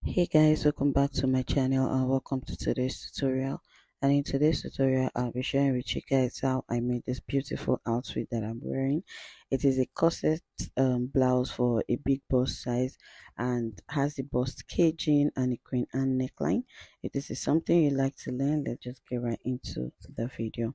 Hey guys, welcome back to my channel and welcome to today's tutorial. And in today's tutorial, I'll be sharing with you guys how I made this beautiful outfit that I'm wearing. It is a corset blouse for a big bust size and has the bust caging and a queen Anne neckline. If this is something you like to learn, let's just get right into the video.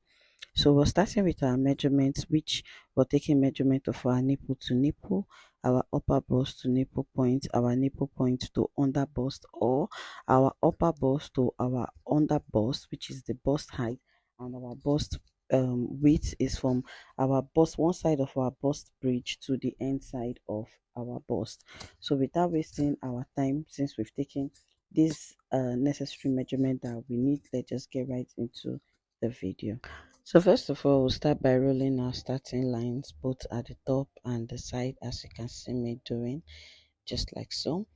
So we're starting with our measurements, which we're taking measurement of our nipple to nipple, our upper bust to nipple point, our nipple point to under bust, or our upper bust to our under bust, which is the bust height, and our bust width is from our bust, one side of our bust bridge to the end side of our bust. So without wasting our time, since we've taken this necessary measurement that we need, let's just get right into the video. So first of all, we'll start by rolling our starting lines both at the top and the side, as you can see me doing, just like so.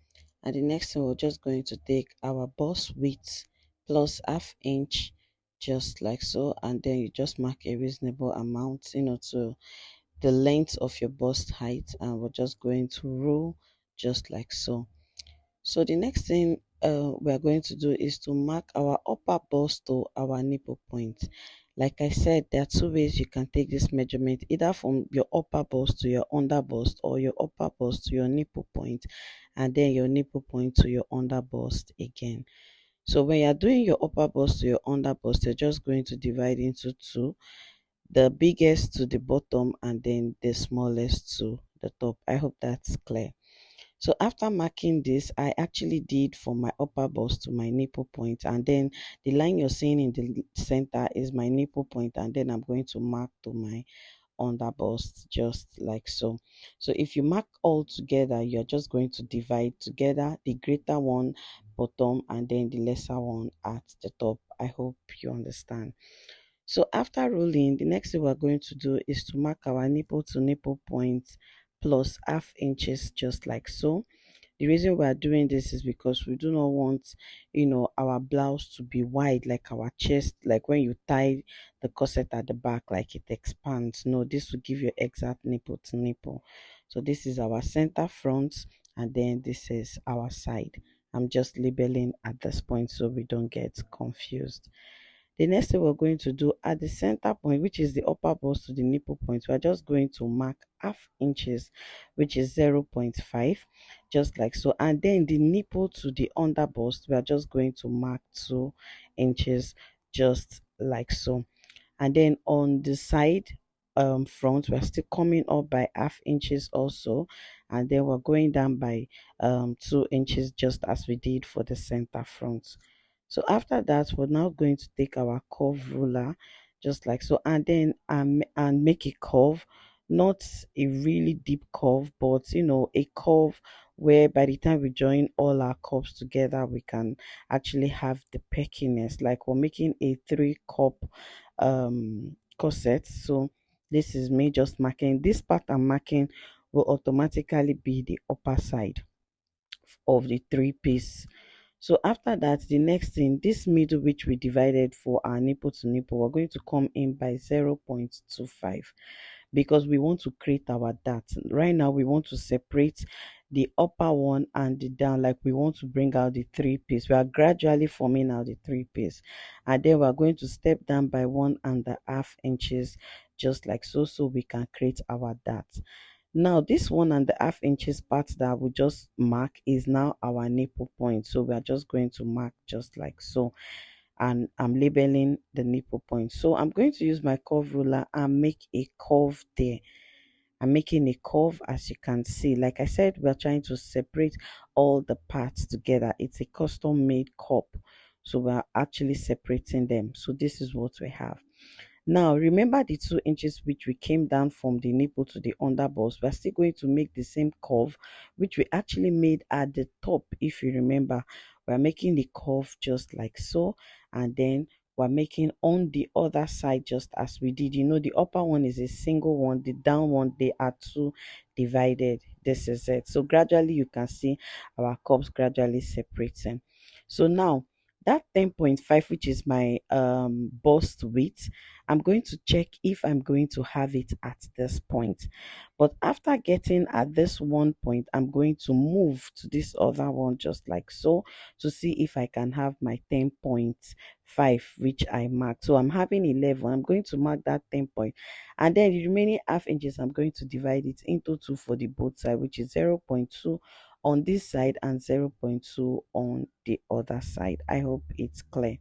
And the next thing, we're just going to take our bust width plus half inch, just like so, and then you just mark a reasonable amount, to the length of your bust height, and we're just going to roll just like so. So the next thing we are going to do is to mark our upper bust to our nipple point. Like I said, there are two ways you can take this measurement, either from your upper bust to your under bust, or your upper bust to your nipple point, and then your nipple point to your under bust again. So when you're doing your upper bust to your under bust, you're just going to divide into two, the biggest to the bottom and then the smallest to the top. I hope that's clear. So after marking this, I actually did from my upper bust to my nipple point, and then the line you're seeing in the center is my nipple point, and then I'm going to mark to my under bust just like so. So if you mark all together, you're just going to divide together the greater one bottom and then the lesser one at the top. I hope you understand. So after rolling, the next thing we're going to do is to mark our nipple to nipple point plus half inches just like so. The reason we are doing this is because we do not want, our blouse to be wide like our chest, like when you tie the corset at the back, like it expands. No, this will give you exact nipple to nipple. So this is our center front, and then this is our side. I'm just labeling at this point so we don't get confused. The next thing we're going to do at the center point, which is the upper bust to the nipple point, we're just going to mark half inches, which is 0.5, just like so. And then the nipple to the under bust, we are just going to mark 2 inches, just like so. And then on the side front, we're still coming up by half inches also, and then we're going down by 2 inches, just as we did for the center front. So after that, we're now going to take our curve ruler, just like so, and then and make a curve, not a really deep curve, but a curve where by the time we join all our curves together, we can actually have the peckiness, like we're making a 3 cup corset. So this is me just marking this part. I'm marking will automatically be the upper side of the 3 piece. So after that, the next thing, this middle which we divided for our nipple to nipple, we're going to come in by 0.25, because we want to create our dart. Right now we want to separate the upper one and the down, like we want to bring out the 3 piece. We are gradually forming out the 3 piece, and then we're going to step down by 1.5 inches, just like so, so we can create our dart. Now this 1.5 inches part that we just mark is now our nipple point, so we are just going to mark just like so, and I'm labeling the nipple point. So I'm going to use my curve ruler and make a curve there. I'm making a curve, as you can see. Like I said, we're trying to separate all the parts together. It's a custom made cup, so we're actually separating them. So this is what we have. Now, remember the 2 inches which we came down from the nipple to the under bust. We're still going to make the same curve which we actually made at the top. If you remember, we're making the curve just like so, and then we're making on the other side just as we did. The upper one is a single one, the down one, they are two divided. This is it. So gradually you can see our curves gradually separating. So now that 10.5, which is my bust width, I'm going to check if I'm going to have it at this point. But after getting at this one point, I'm going to move to this other one just like so, to see if I can have my 10.5, which I marked. So I'm having 11. I'm going to mark that 10 point, and then the remaining half inches, I'm going to divide it into two for the both side, which is 0.2 on this side and 0.2 on the other side. I hope it's clear.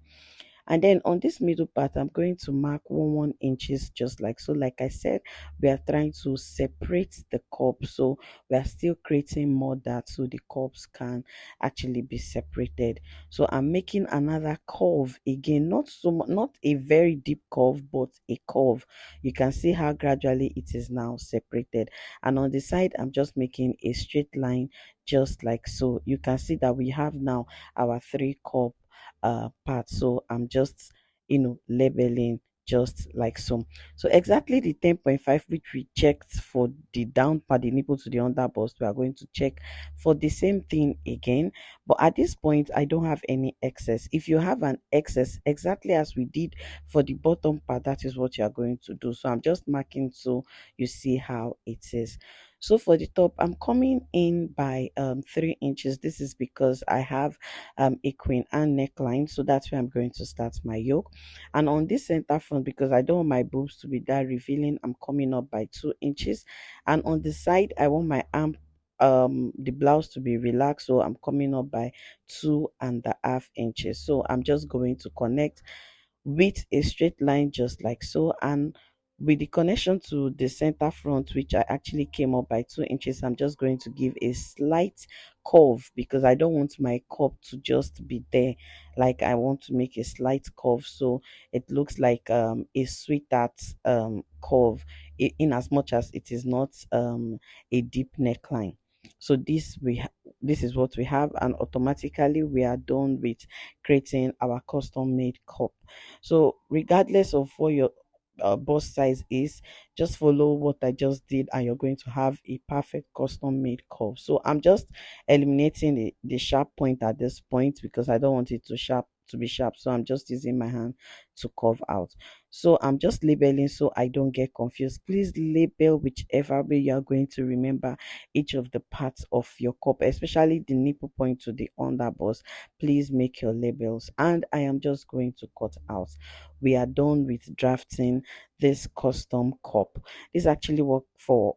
And then on this middle part, I'm going to mark 1 inches just like so. Like I said, we are trying to separate the cup, so we are still creating more that so the cups can actually be separated. So I'm making another curve again, not so much, not a very deep curve, but a curve. You can see how gradually it is now separated. And on the side, I'm just making a straight line just like so. You can see that we have now our three cup part. So I'm just, labeling just like so. So exactly the 10.5 which we checked for the down part, the nipple to the under bust, we are going to check for the same thing again. But at this point, I don't have any excess. If you have an excess, exactly as we did for the bottom part, that is what you are going to do. So I'm just marking so you see how it is. So for the top, I'm coming in by 3 inches. This is because I have a queen and neckline, so that's where I'm going to start my yoke. And on this center front, because I don't want my boobs to be that revealing, I'm coming up by 2 inches. And on the side, I want my arm, the blouse to be relaxed, so I'm coming up by 2.5 inches. So I'm just going to connect with a straight line just like so. And with the connection to the center front, which I actually came up by 2 inches, I'm just going to give a slight curve because I don't want my cup to just be there. Like, I want to make a slight curve so it looks like a sweetheart curve, in as much as it is not a deep neckline. So this is what we have, and automatically we are done with creating our custom made cup. So regardless of what your bust size is, just follow what I just did and you're going to have a perfect custom made curve. So I'm just eliminating the sharp point at this point because I don't want it to be sharp. So I'm just using my hand to curve out. So I'm just labeling so I don't get confused. Please label whichever way you are going to remember each of the parts of your cup, especially the nipple point to the underbust. Please make your labels, and I am just going to cut out. We are done with drafting this custom cup. This actually work for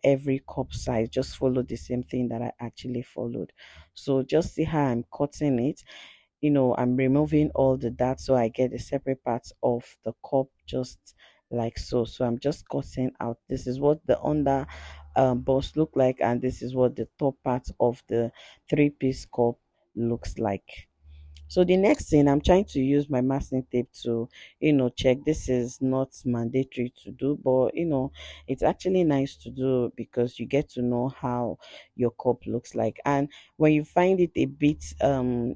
every cup size. Just follow the same thing that I actually followed. So just see how I'm cutting it. I'm removing all the dots so I get the separate parts of the cup just like so. So I'm just cutting out. This is what the under bust look like, and this is what the top part of the three-piece cup looks like. So the next thing, I'm trying to use my masking tape to, check. This is not mandatory to do, but it's actually nice to do because you get to know how your cup looks like. And when you find it a bit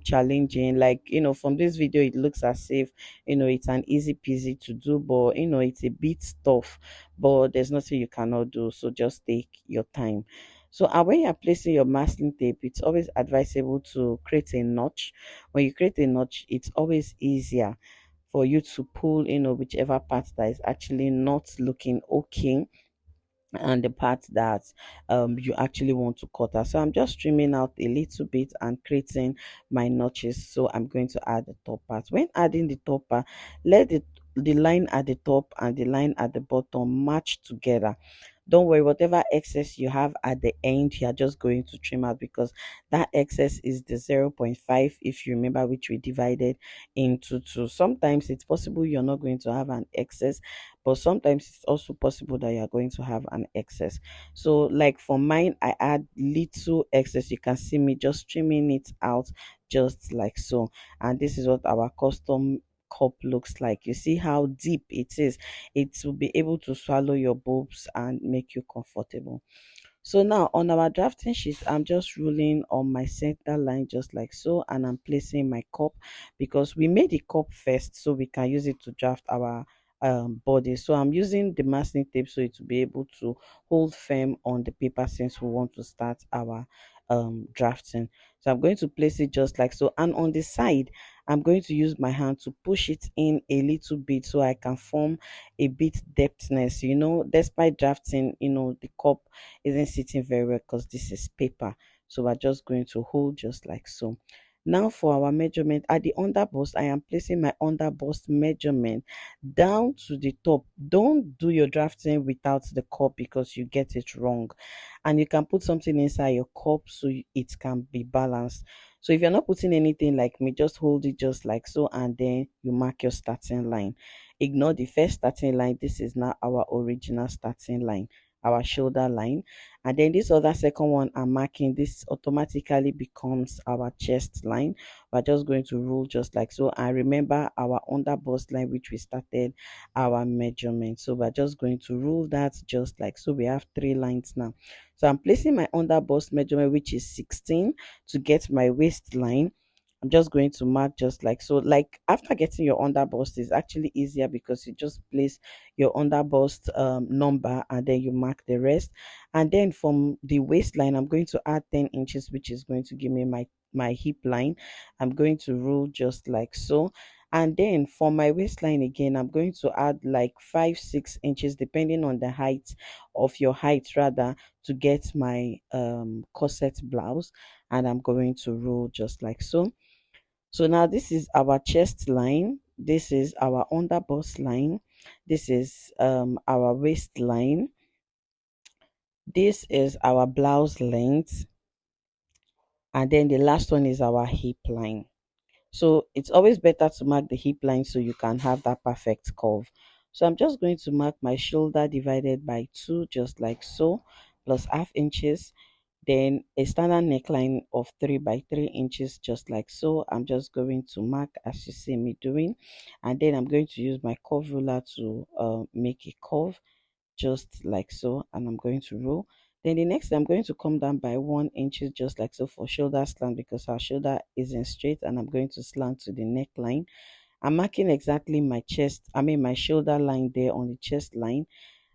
challenging, like from this video, it looks as if it's an easy peasy to do, but it's a bit tough. But there's nothing you cannot do. So just take your time. So when you're placing your masking tape, it's always advisable to create a notch. When you create a notch, it's always easier for you to pull, whichever part that is actually not looking okay, and the part that you actually want to cut out. So I'm just trimming out a little bit and creating my notches. So I'm going to add the top part. When adding the top part, let the line at the top and the line at the bottom match together. Don't worry, whatever excess you have at the end, you are just going to trim out because that excess is the 0.5, if you remember, which we divided into two. Sometimes it's possible you're not going to have an excess, but sometimes it's also possible that you're going to have an excess. So like for mine, I add little excess. You can see me just trimming it out just like so. And this is what our custom cup looks like. You see how deep it is. It will be able to swallow your boobs and make you comfortable. So now on our drafting sheet, I'm just ruling on my center line just like so, and I'm placing my cup because we made the cup first so we can use it to draft our body. So I'm using the masking tape so it will be able to hold firm on the paper since we want to start our drafting. So I'm going to place it just like so, and on the side I'm going to use my hand to push it in a little bit so I can form a bit depthness. Despite drafting, the cup isn't sitting very well because this is paper. So we're just going to hold just like so. Now for our measurement at the underbust, I am placing my underbust measurement down to the top. Don't do your drafting without the cup because you get it wrong. And you can put something inside your cup so it can be balanced. So if you're not putting anything like me, just hold it just like so, and then you mark your starting line. Ignore the first starting line. This is now our original starting line, our shoulder line. And then this other second one I'm marking, this automatically becomes our chest line. We're just going to rule just like so, and remember our under bust line which we started our measurement. So we're just going to rule that just like so. We have three lines now. So I'm placing my under bust measurement, which is 16, to get my waistline. I'm just going to mark just like so. Like after getting your under bust is actually easier because you just place your under bust number and then you mark the rest. And then from the waistline, I'm going to add 10 inches, which is going to give me my hip line. I'm going to rule just like so. And then for my waistline again, I'm going to add like 5-6 inches depending on the height of your height rather, to get my corset blouse. And I'm going to rule just like so. So now this is our chest line, this is our under bust line, this is our waistline, this is our blouse length, and then the last one is our hip line. So it's always better to mark the hip line so you can have that perfect curve. So I'm just going to mark my shoulder divided by 2 just like so, plus half inches. Then a standard neckline of 3 by 3 inches just like so. I'm just going to mark as you see me doing, and then I'm going to use my curve ruler to make a curve just like so, and I'm going to roll. Then the next I'm going to come down by 1 inches just like so for shoulder slant, because our shoulder isn't straight, and I'm going to slant to the neckline. I'm marking exactly my chest, I mean my shoulder line there on the chest line.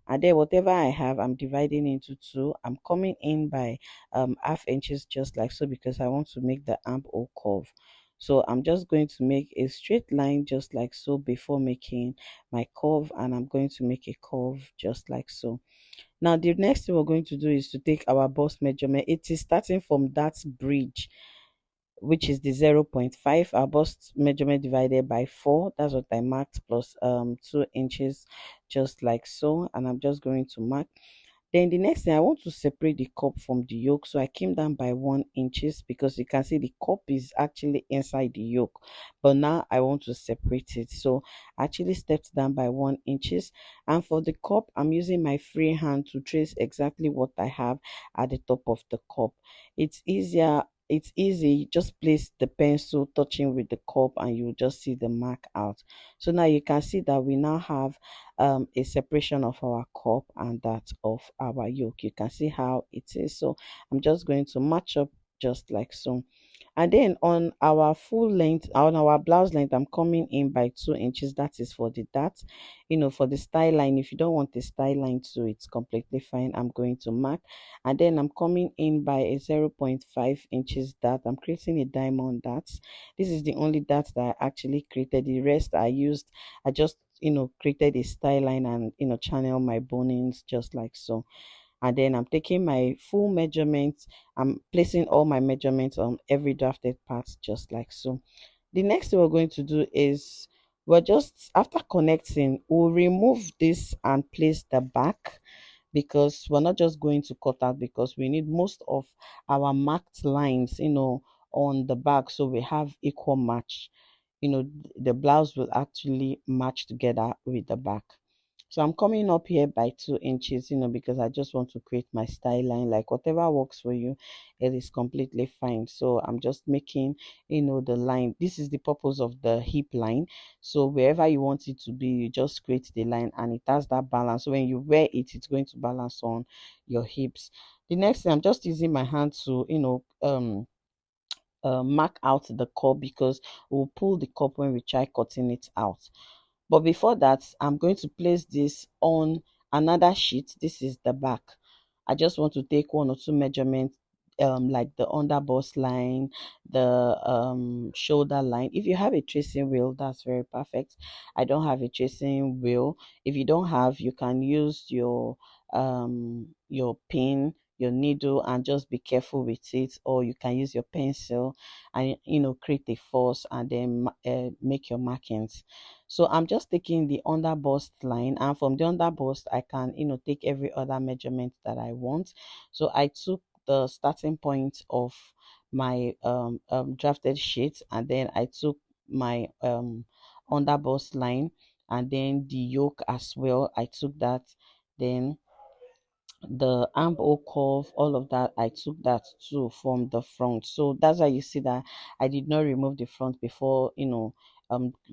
And then whatever I have, I'm dividing into two. I'm coming in by half inches just like so, because I want to make the armhole curve. So I'm just going to make a straight line just like so before making my curve, and I'm going to make a curve just like so. Now the next thing we're going to do is to take our bust measurement. It is starting from that bridge, which is the 0.5, our bust measurement divided by 4. That's what I marked, plus 2 inches just like so. And I'm just going to mark. Then the next thing, I want to separate the cup from the yoke. So I came down by 1 inches, because you can see the cup is actually inside the yoke. But now I want to separate it. So I actually stepped down by 1 inches. And for the cup, I'm using my free hand to trace exactly what I have at the top of the cup. It's easier. It's easy. Just place the pencil touching with the cup and you just see the mark out. So now you can see that we now have a separation of our cup and that of our yoke. You can see how it is. So I'm just going to match up just like so. And then on our full length, on our blouse length, I'm coming in by 2 inches. That is for the dart. For the style line, if you don't want the style line to, it's completely fine. I'm going to mark. And then I'm coming in by a 0.5 inches dart. I'm creating a diamond dart. This is the only dart that I actually created. The rest I just created a style line and channel my bonings just like so. And then I'm taking my full measurements. I'm placing all my measurements on every drafted part just like so. The next thing we're going to do is, we're just after connecting, we'll remove this and place the back, because we're not just going to cut out, because we need most of our marked lines on the back, so we have equal match. The blouse will actually match together with the back. So I'm coming up here by 2 inches, because I just want to create my style line. Like whatever works for you, it is completely fine. So I'm just making, the line. This is the purpose of the hip line. So wherever you want it to be, you just create the line and it has that balance. So when you wear it, it's going to balance on your hips. The next thing, I'm just using my hand to, mark out the cup, because we'll pull the cup when we try cutting it out. But before that, I'm going to place this on another sheet. This is the back. I just want to take one or two measurements like the under bust line, the shoulder line. If you have a tracing wheel, that's very perfect. I don't have a tracing wheel. If you don't have, you can use your pin, your needle, and just be careful with it, or you can use your pencil and create a force and then make your markings. So I'm just taking the under bust line, and from the under bust I can take every other measurement that I want. So I took the starting point of my drafted sheet, and then I took my under bust line, and then the yoke as well, I took that. Then the armhole curve, all of that, I took that too from the front. So that's why you see that I did not remove the front before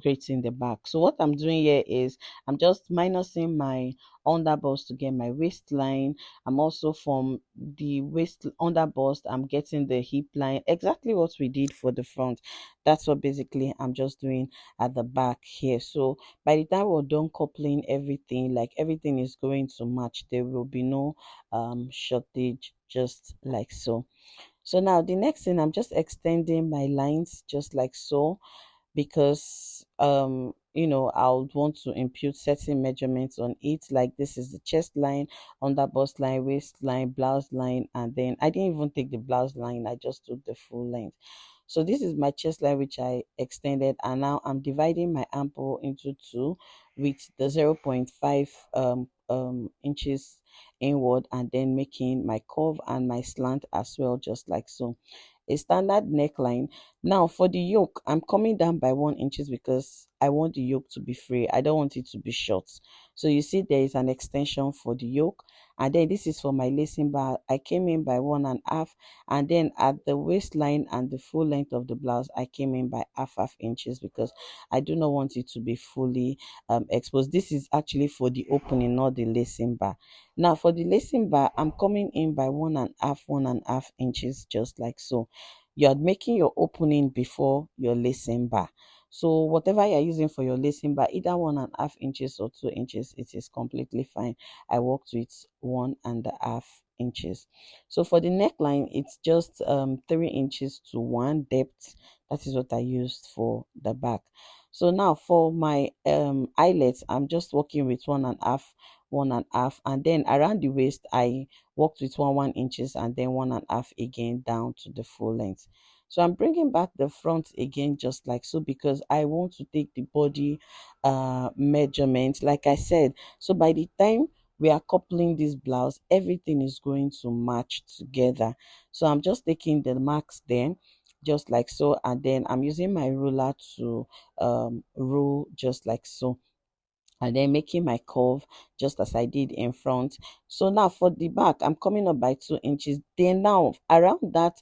creating the back. So what I'm doing here is I'm just minusing my under bust to get my waistline. I'm also from the waist under bust, I'm getting the hip line, exactly what we did for the front. That's what basically I'm just doing at the back here. So by the time we're done coupling everything, like everything is going to match, there will be no shortage, just like so. So now the next thing, I'm just extending my lines just like so, because I would want to impute certain measurements on it. Like this is the chest line, under bust line, waistline, blouse line, and then I didn't even take the blouse line, I just took the full length. So this is my chest line which I extended, and now I'm dividing my armhole into two with the 0.5 inches inward, and then making my curve and my slant as well, just like so. A standard neckline. Now for the yoke, I'm coming down by 1 inches because I want the yoke to be free. I don't want it to be short. So you see there is an extension for the yoke, and then this is for my lacing bar. I came in by 1.5, and then at the waistline and the full length of the blouse, I came in by half inches because I do not want it to be fully exposed. This is actually for the opening, not the lacing bar. Now for the lacing bar, I'm coming in by 1.5 inches, just like so. You're making your opening before your lacing bar. So whatever you're using for your lacing bar, either 1.5 inches or 2 inches, it is completely fine. I worked with 1.5 inches. So for the neckline, it's just 3 inches to one depth. That is what I used for the back. So now for my eyelets, I'm just working with 1.5, and then around the waist I worked with 1 inches, and then 1.5 again down to the full length. So I'm bringing back the front again, just like so, because I want to take the body measurement, like I said. So by the time we are coupling this blouse, everything is going to match together. So I'm just taking the marks then, just like so, and then I'm using my ruler to rule, just like so, and then making my curve just as I did in front. So now for the back, I'm coming up by 2 inches. Then now around that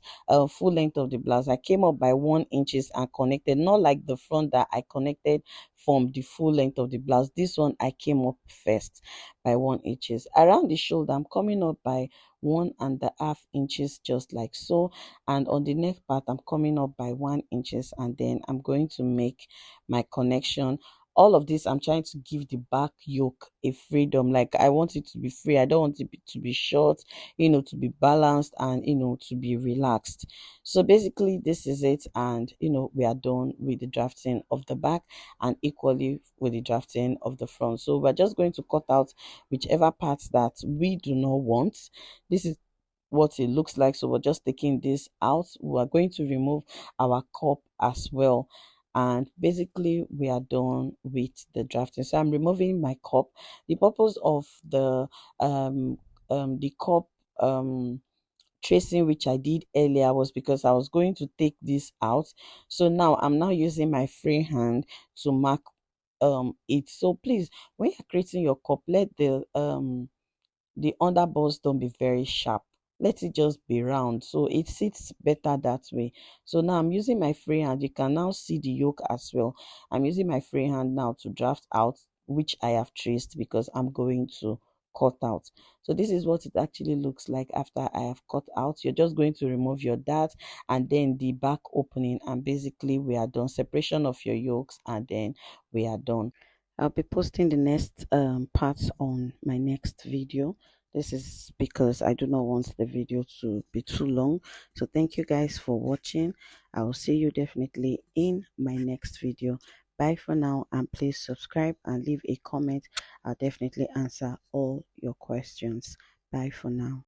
full length of the blouse, I came up by 1 inches and connected, not like the front that I connected from the full length of the blouse. This one I came up first by 1 inches. Around the shoulder, I'm coming up by 1.5 inches, just like so, and on the neck part I'm coming up by 1 inches, and then I'm going to make my connection. All of this, I'm trying to give the back yoke a freedom. Like I want it to be free, I don't want it to be short, to be balanced, and to be relaxed. So basically this is it, and we are done with the drafting of the back, and equally with the drafting of the front. So we're just going to cut out whichever parts that we do not want. This is what it looks like. So we're just taking this out. We're going to remove our cup as well, and basically we are done with the drafting. So I'm removing my cup. The purpose of the cup tracing which I did earlier was because I was going to take this out. So now I'm now using my free hand to mark it. So please, when you're creating your cup, let the underbust don't be very sharp. Let it just be round, so it sits better that way. So now I'm using my free hand. You can now see the yoke as well. I'm using my free hand now to draft out, which I have traced because I'm going to cut out. So this is what it actually looks like after I have cut out. You're just going to remove your dart and then the back opening, and basically we are done. Separation of your yokes, and then we are done. I'll be posting the next parts on my next video. This is because I do not want the video to be too long. So thank you guys for watching. I will see you definitely in my next video. Bye for now, and please subscribe and leave a comment. I'll definitely answer all your questions. Bye for now.